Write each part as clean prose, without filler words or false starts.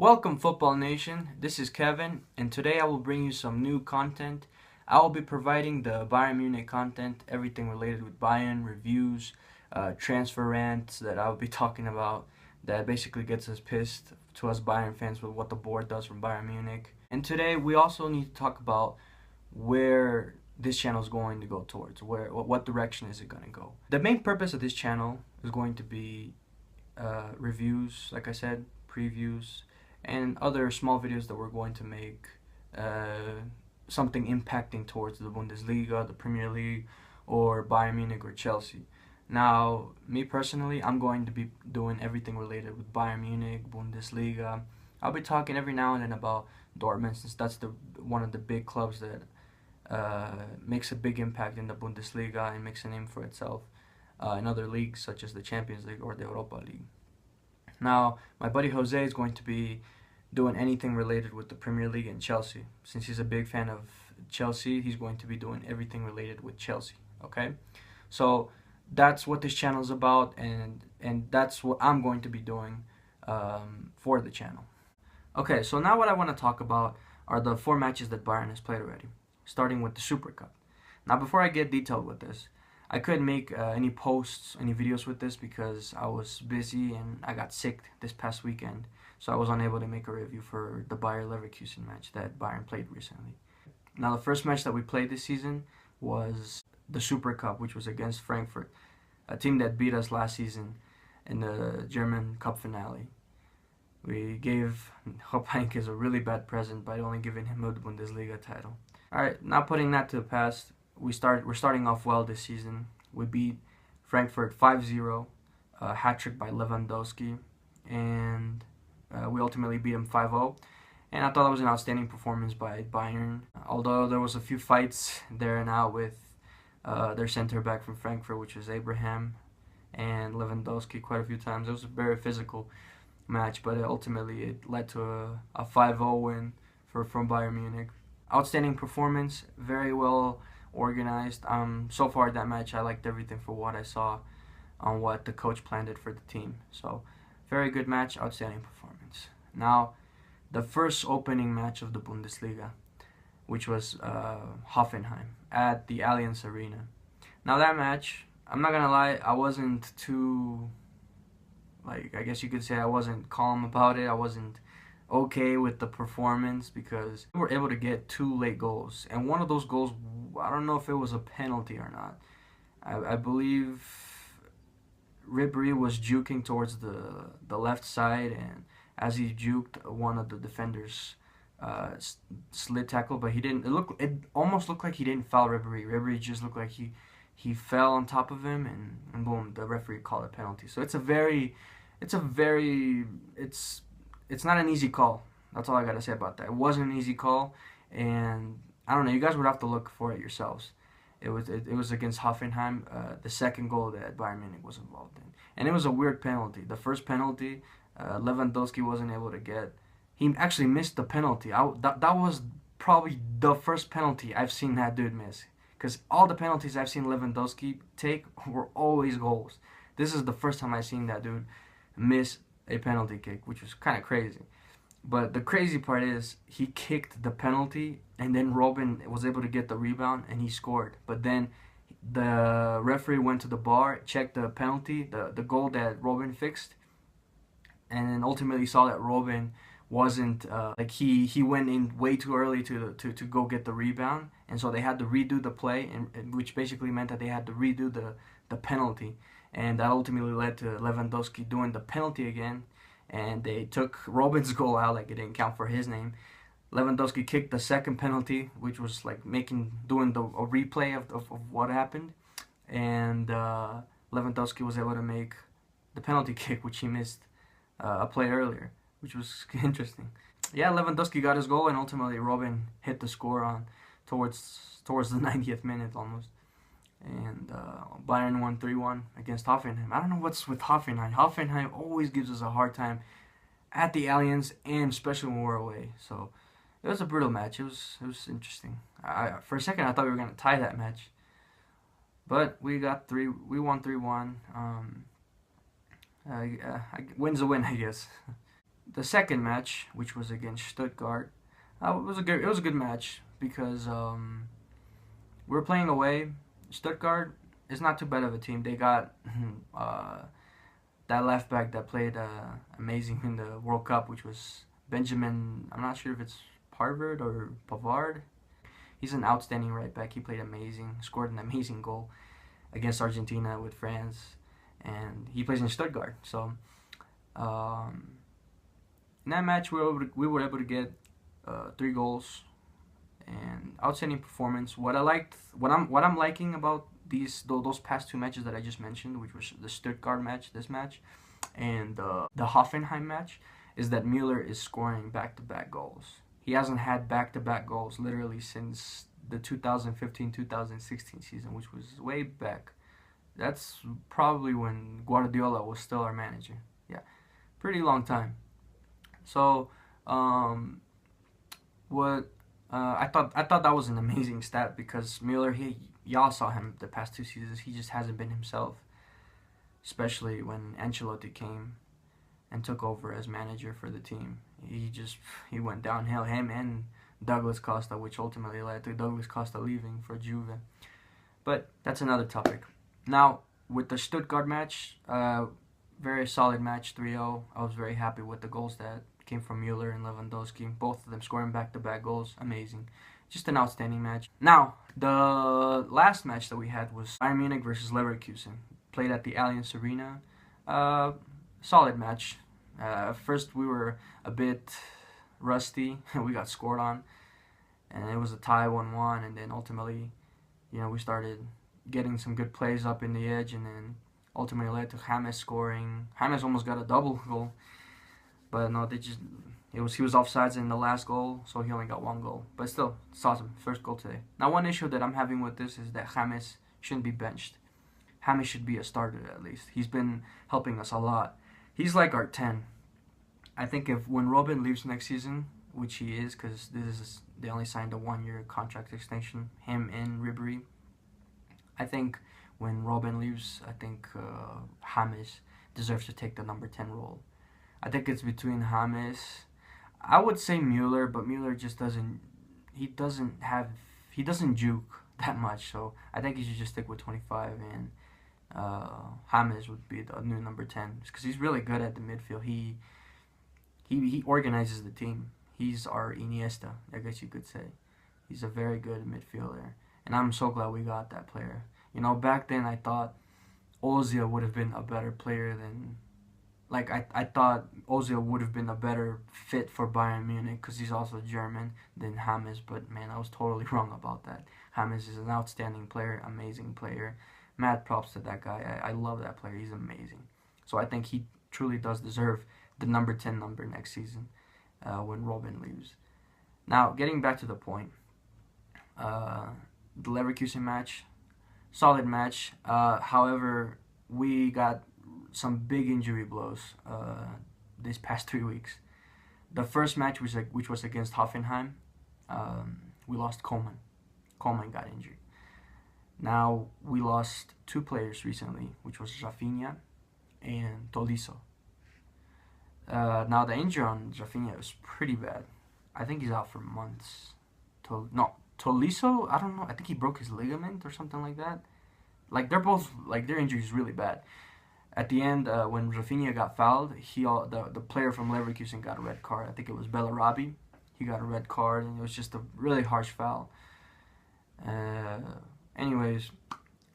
Welcome Football Nation, this is Kevin, and today I will bring you some new content. I will be providing the Bayern Munich content, everything related with Bayern, reviews, transfer rants that I will be talking about that basically gets us pissed to us Bayern fans with what the board does from Bayern Munich. And today we also need to talk about where this channel is going to go towards, what direction is it going to go. The main purpose of this channel is going to be reviews, like I said, previews, and other small videos that we're going to make, something impacting towards the Bundesliga, the Premier League, or Bayern Munich or Chelsea. Now, me personally, I'm going to be doing everything related with Bayern Munich, Bundesliga. I'll be talking every now and then about Dortmund, since that's one of the big clubs that makes a big impact in the Bundesliga and makes a name for itself in other leagues such as the Champions League or the Europa League. Now, my buddy Jose is going to be doing anything related with the Premier League and Chelsea. Since he's a big fan of Chelsea, he's going to be doing everything related with Chelsea, okay? So that's what this channel is about, and that's what I'm going to be doing for the channel. Okay, so now what I want to talk about are the 4 matches that Bayern has played already, starting with the Super Cup. Now, before I get detailed with this, I couldn't make any posts, any videos with this because I was busy and I got sick this past weekend. So I was unable to make a review for the Bayer Leverkusen match that Bayern played recently. Now, the first match that we played this season was the Super Cup, which was against Frankfurt, a team that beat us last season in the German Cup finale. We gave Jupp Heynckes a really bad present by only giving him a Bundesliga title. Alright, now putting that to the past, we're starting off well this season. We beat Frankfurt 5-0, a hat-trick by Lewandowski, and we ultimately beat him 5-0. And I thought that was an outstanding performance by Bayern, although there was a few fights there and out with their center-back from Frankfurt, which was Abraham, and Lewandowski quite a few times. It was a very physical match, but ultimately it led to a 5-0 win from Bayern Munich. Outstanding performance, very well organized. So far that match, I liked everything for what I saw on what the coach planned it for the team. So very good match, outstanding performance. Now, the first opening match of the Bundesliga, which was Hoffenheim at the Allianz Arena. Now that match, I'm not gonna lie, I wasn't too, I guess you could say I wasn't calm about it. I wasn't okay with the performance because we were able to get 2 late goals, and one of those goals, I don't know if it was a penalty or not. I believe Ribéry was juking towards the left side, and as he juked, one of the defenders slid tackle, but he didn't. It almost looked like he didn't foul Ribéry. Ribéry just looked like he fell on top of him, and boom, the referee called a penalty. So it's not an easy call. That's all I gotta say about that. It wasn't an easy call, and I don't know. You guys would have to look for it yourselves. It was against Hoffenheim, the second goal that Bayern Munich was involved in, and it was a weird penalty. The first penalty, Lewandowski wasn't able to get. He actually missed the penalty. That was probably the first penalty I've seen that dude miss, because all the penalties I've seen Lewandowski take were always goals. This is the first time I've seen that dude miss a penalty kick, which was kind of crazy. But the crazy part is he kicked the penalty, and then Robben was able to get the rebound and he scored. But then the referee went to the bar, checked the penalty, the goal that Robben fixed, and then ultimately saw that Robben wasn't he went in way too early to go get the rebound, and so they had to redo the play, and which basically meant that they had to redo the penalty. And that ultimately led to Lewandowski doing the penalty again, and they took Robben's goal out, like it didn't count for his name. Lewandowski kicked the second penalty, which was like doing a replay of what happened, and Lewandowski was able to make the penalty kick, which he missed a play earlier, which was interesting. Yeah, Lewandowski got his goal, and ultimately Robben hit the score on towards the 90th minute almost. And Bayern won 3-1 against Hoffenheim. I don't know what's with Hoffenheim. Hoffenheim always gives us a hard time at the Allianz, and especially when we're away. So it was a brutal match. It was interesting. For a second I thought we were gonna tie that match, but we won 3-1. Win's a win, I guess. the second match, which was against Stuttgart, it was a good match because we were playing away. Stuttgart is not too bad of a team. They got that left back that played amazing in the World Cup, which was Benjamin. I'm not sure if it's Pavard or Pavard. He's an outstanding right back. He played amazing, scored an amazing goal against Argentina with France, and he plays in Stuttgart. So in that match, we were able to get 3 goals and outstanding performance. What I'm liking about those past 2 matches that I just mentioned, which was the Stuttgart match, this match, and the Hoffenheim match, is that Mueller is scoring back-to-back goals. He hasn't had back-to-back goals literally since the 2015-2016 season, which was way back. That's probably when Guardiola was still our manager. Yeah, pretty long time. So, I thought that was an amazing stat because Mueller, y'all saw him the past 2 seasons. He just hasn't been himself, especially when Ancelotti came and took over as manager for the team. He went downhill, him and Douglas Costa, which ultimately led to Douglas Costa leaving for Juve. But that's another topic. Now, with the Stuttgart match, very solid match, 3-0. I was very happy with the goals that came from Mueller and Lewandowski. Both of them scoring back-to-back goals. Amazing. Just an outstanding match. Now, the last match that we had was Bayern Munich versus Leverkusen. Played at the Allianz Arena. Solid match. First, we were a bit rusty. We got scored on. And it was a tie 1-1. And then ultimately, we started getting some good plays up in the edge. And then ultimately led to James scoring. James almost got a double goal. But no, he was offsides in the last goal, so he only got 1 goal. But still, it's awesome. First goal today. Now, one issue that I'm having with this is that James shouldn't be benched. James should be a starter at least. He's been helping us a lot. He's like our 10. I think when Robin leaves next season, which he is, because they only signed a 1-year contract extension, him and Ribéry. I think when Robin leaves, I think James deserves to take the number 10 role. I think it's between James. I would say Mueller, but Mueller just doesn't juke that much. So I think he should just stick with 25, and James would be the new number 10 because he's really good at the midfield. He organizes the team. He's our Iniesta, I guess you could say. He's a very good midfielder, and I'm so glad we got that player. Back then I thought Ozil would have been a better player than. I thought Ozil would have been a better fit for Bayern Munich because he's also German than James, but man, I was totally wrong about that. James is an outstanding player, amazing player. Mad props to that guy. I love that player. He's amazing. So I think he truly does deserve the number 10 number next season when Robin leaves. Now, getting back to the point, the Leverkusen match, solid match. However, we got some big injury blows these past 3 weeks. The first match which was against Hoffenheim, we lost Coleman. Coleman got injured. Now we lost 2 players recently, which was Rafinha and Tolisso. Now the injury on Rafinha was pretty bad. I think he's out for months. Tolisso, I don't know. I think he broke his ligament or something like that. Their injury is really bad. At the end, when Rafinha got fouled, the player from Leverkusen got a red card. I think it was Bellarabi. He got a red card, and it was just a really harsh foul. Anyways,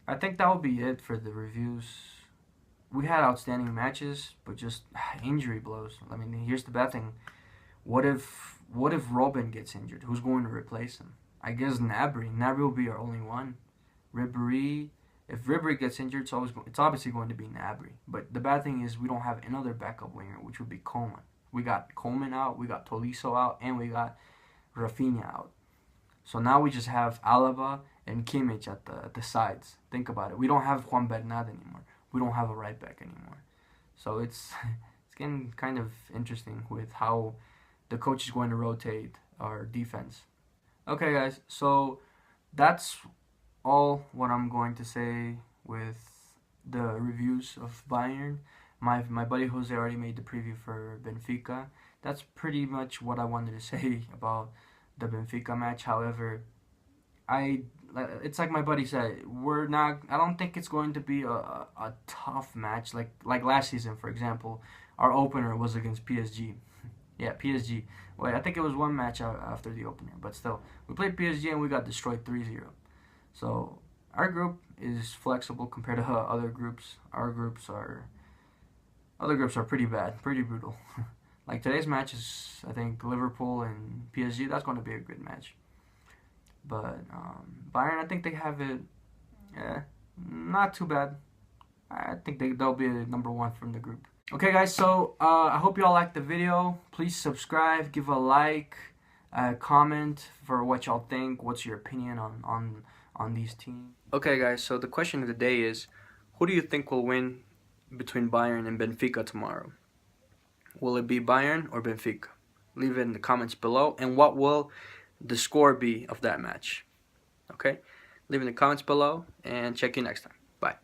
I think that will be it for the reviews. We had outstanding matches, but just injury blows. I mean, here's the bad thing. What if Robin gets injured? Who's going to replace him? I guess Gnabry. Gnabry will be our only one. Ribéry. If Ribéry gets injured, it's obviously going to be Gnabry. But the bad thing is we don't have another backup winger, which would be Coleman. We got Coleman out, we got Tolisso out, and we got Rafinha out. So now we just have Alaba and Kimmich at the sides. Think about it. We don't have Juan Bernat anymore. We don't have a right back anymore. So it's getting kind of interesting with how the coach is going to rotate our defense. Okay, guys. So that's all what I'm going to say with the reviews of Bayern. My buddy Jose already made the preview for Benfica. that's pretty much what I wanted to say about the Benfica match. However, it's like my buddy said, I don't think it's going to be a tough match like last season, for example. Our opener was against PSG. Yeah, PSG. Wait, I think it was one match after the opener, but still, we played PSG and we got destroyed 3-0. So our group is flexible compared to other groups. Other groups are pretty bad, pretty brutal. Like today's match is, I think, Liverpool and PSG. That's going to be a good match. But Bayern, I think they have it, not too bad. I think they'll be number one from the group. Okay, guys, so I hope you all liked the video. Please subscribe, give a like, comment for what y'all think. What's your opinion on these teams? Okay, guys, so the question of the day is, who do you think will win between Bayern and Benfica tomorrow? Will it be Bayern or Benfica? Leave it in the comments below. And what will the score be of that match? Okay? Leave in the comments below and check you next time. Bye.